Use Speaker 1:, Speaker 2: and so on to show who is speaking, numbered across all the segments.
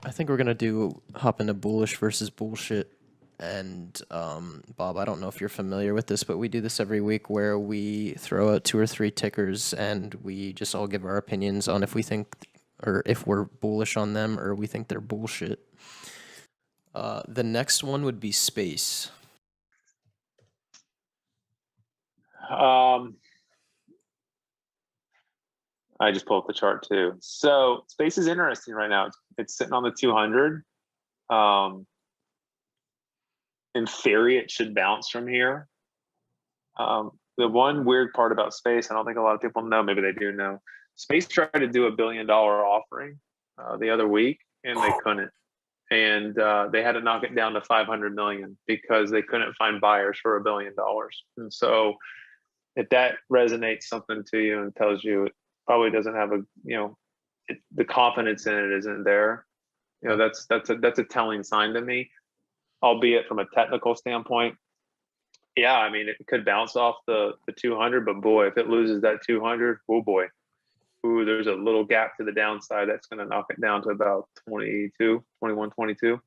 Speaker 1: I think we're gonna hop into bullish versus bullshit. And Bob, I don't know if you're familiar with this, but we do this every week where we throw out two or three tickers and we just all give our opinions on if we think or if we're bullish on them or we think they're bullshit. The next one would be space.
Speaker 2: I just pulled up the chart too. So space is interesting right now. It's sitting on the 200. In theory, it should bounce from here. The one weird part about space, I don't think a lot of people know, maybe they do know, space tried to do $1 billion offering the other week and they couldn't. And they had to knock it down to 500 million because they couldn't find buyers for $1 billion. And so if that resonates something to you and tells you it probably doesn't have the confidence in it isn't there, that's a telling sign to me, albeit from a technical standpoint. Yeah, I mean, it could bounce off the 200, but boy, if it loses that 200, oh boy. Ooh, there's a little gap to the downside that's going to knock it down to about 22, 21, 22.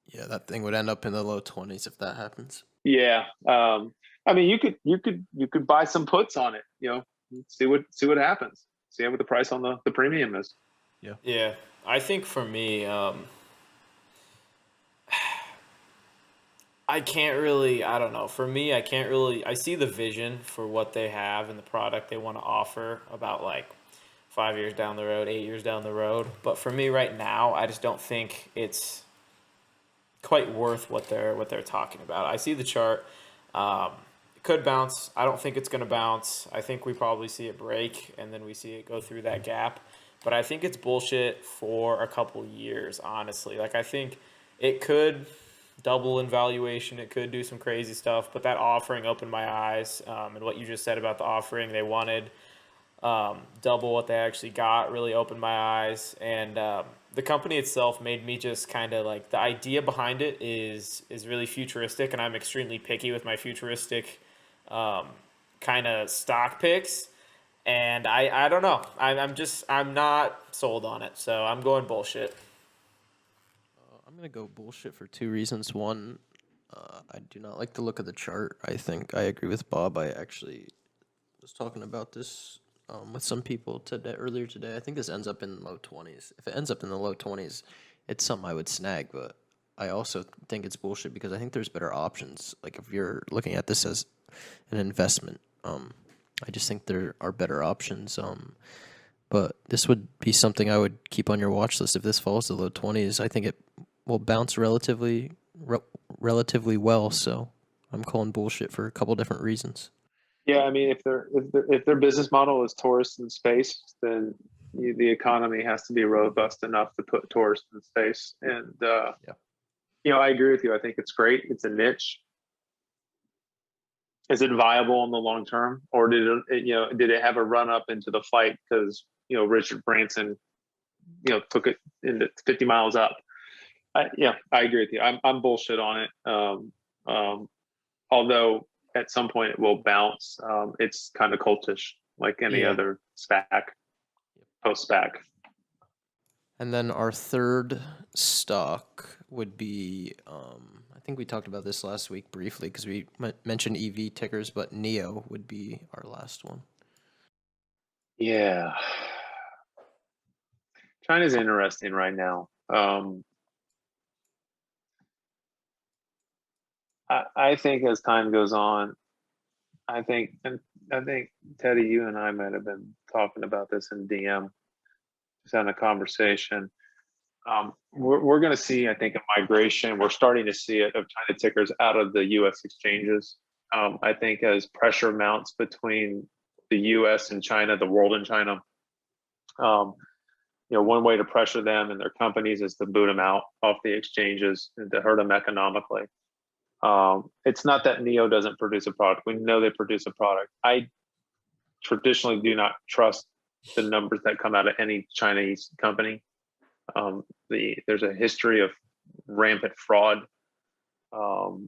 Speaker 1: Yeah, that thing would end up in the low 20s if that happens.
Speaker 2: Yeah. I mean, you could buy some puts on it, see what happens. See what the price on the premium is.
Speaker 1: Yeah.
Speaker 3: Yeah. I think for me, I can't really, I don't know. For me, I can't really, I see the vision for what they have and the product they want to offer about like 5 years down the road, 8 years down the road. But for me right now, I just don't think it's quite worth what they're talking about. I see the chart. It could bounce. I don't think it's going to bounce. I think we probably see it break and then we see it go through that gap. But I think it's bullshit for a couple years, honestly. Like, I think it could double in valuation. It could do some crazy stuff, but that offering opened my eyes. And what you just said about the offering, they wanted double what they actually got, really opened my eyes. And the company itself made me just kind of like, the idea behind it is really futuristic, and I'm extremely picky with my futuristic kind of stock picks. And I don't know. I'm not sold on it, so I'm going bullshit.
Speaker 1: I'm going to go bullshit for two reasons. One, I do not like the look of the chart. I think I agree with Bob. I actually was talking about this with some people earlier today. I think this ends up in low 20s. If it ends up in the low 20s, it's something I would snag, but I also think it's bullshit because I think there's better options. Like if you're looking at this as an investment, I just think there are better options. But this would be something I would keep on your watch list if this falls to low 20s. I think it will bounce relatively well. So I'm calling bullshit for a couple different reasons.
Speaker 2: Yeah, I mean, if their business model is tourists in space, then the economy has to be robust enough to put tourists in space. And I agree with you. I think it's great. It's a niche. Is it viable in the long term, or did it have a run up into the fight because Richard Branson took it into 50 miles up? I agree with you. I'm bullshit on it. Although at some point it will bounce. It's kind of cultish, like any other SPAC, post SPAC.
Speaker 1: And then our third stock would be, I think we talked about this last week briefly because we mentioned EV tickers, but NIO would be our last one.
Speaker 2: Yeah. China's interesting right now. I think as time goes on, I think Teddy, you and I might have been talking about this in DM, just having a conversation. We're going to see, I think, a migration. We're starting to see it of China tickers out of the U.S. exchanges. I think as pressure mounts between the U.S. and China, the world and China, one way to pressure them and their companies is to boot them out off the exchanges and to hurt them economically. It's not that NIO doesn't produce a product. We know they produce a product. I traditionally do not trust the numbers that come out of any Chinese company. There's a history of rampant fraud. But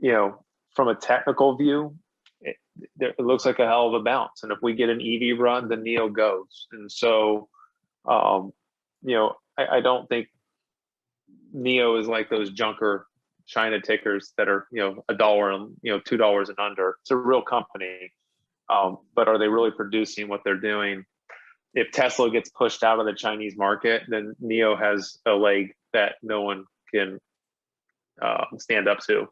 Speaker 2: from a technical view, it looks like a hell of a bounce. And if we get an EV run, then NIO goes. And so I don't think NIO is like those junker China tickers that are, $1 and, $2 and under. It's a real company. But are they really producing what they're doing? If Tesla gets pushed out of the Chinese market, then NIO has a leg that no one can stand up to.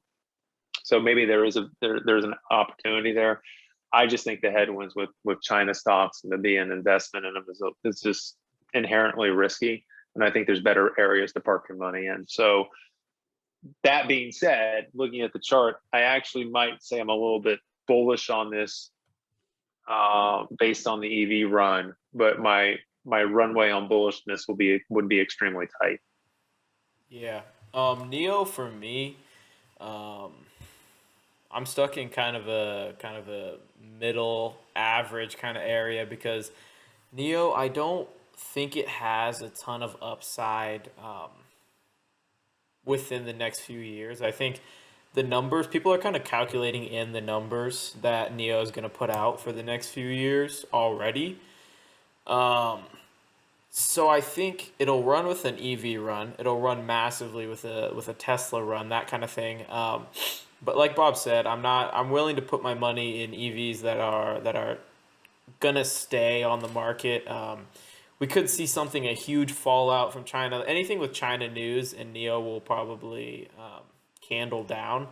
Speaker 2: So maybe there's an opportunity there. I just think the headwinds with China stocks and to be an investment in them is just inherently risky. And I think there's better areas to park your money in. So that being said, looking at the chart, I actually might say I'm a little bit bullish on this based on the EV run, but my runway on bullishness would be extremely tight.
Speaker 3: Yeah. NIO for me, I'm stuck in kind of a middle average kind of area because NIO, I don't think it has a ton of upside within the next few years. I think the numbers, people are kind of calculating in the numbers that NIO is going to put out for the next few years already. So I think it'll run with an EV run. It'll run massively with a Tesla run, that kind of thing. But like Bob said, I'm willing to put my money in EVs that are gonna stay on the market. We could see a huge fallout from China. Anything with China news and NIO will probably candle down.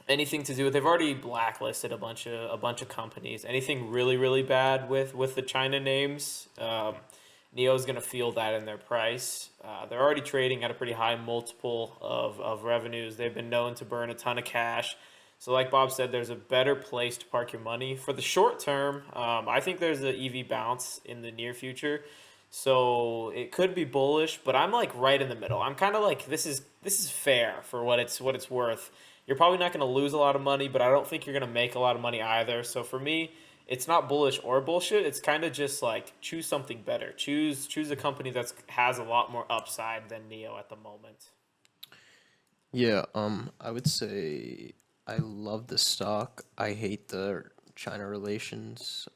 Speaker 3: Anything to do with, they've already blacklisted a bunch of companies. Anything really bad with the China names, NIO is going to feel that in their price. They're already trading at a pretty high multiple of revenues. They've been known to burn a ton of cash. So like Bob said, there's a better place to park your money. For the short term, I think there's an EV bounce in the near future. So it could be bullish, but I'm like right in the middle. I'm kind of like, this is fair for what it's worth. You're probably not going to lose a lot of money, but I don't think you're going to make a lot of money either. So for me, it's not bullish or bullshit. It's kind of just like choose something better. Choose a company that has a lot more upside than NIO at the moment.
Speaker 1: Yeah, I would say I love the stock. I hate the China relations,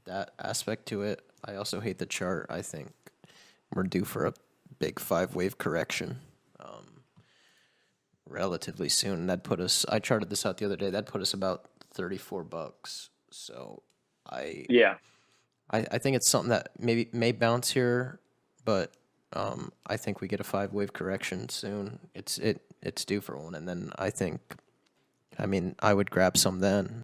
Speaker 1: that aspect to it. I also hate the chart. I think we're due for a big 5-wave correction relatively soon. That'd put us, I charted this out the other day, that'd put us about $34. So I think it's something that maybe may bounce here, but I think we get a 5-wave correction soon. It's due for one, and then I think, I mean, I would grab some then.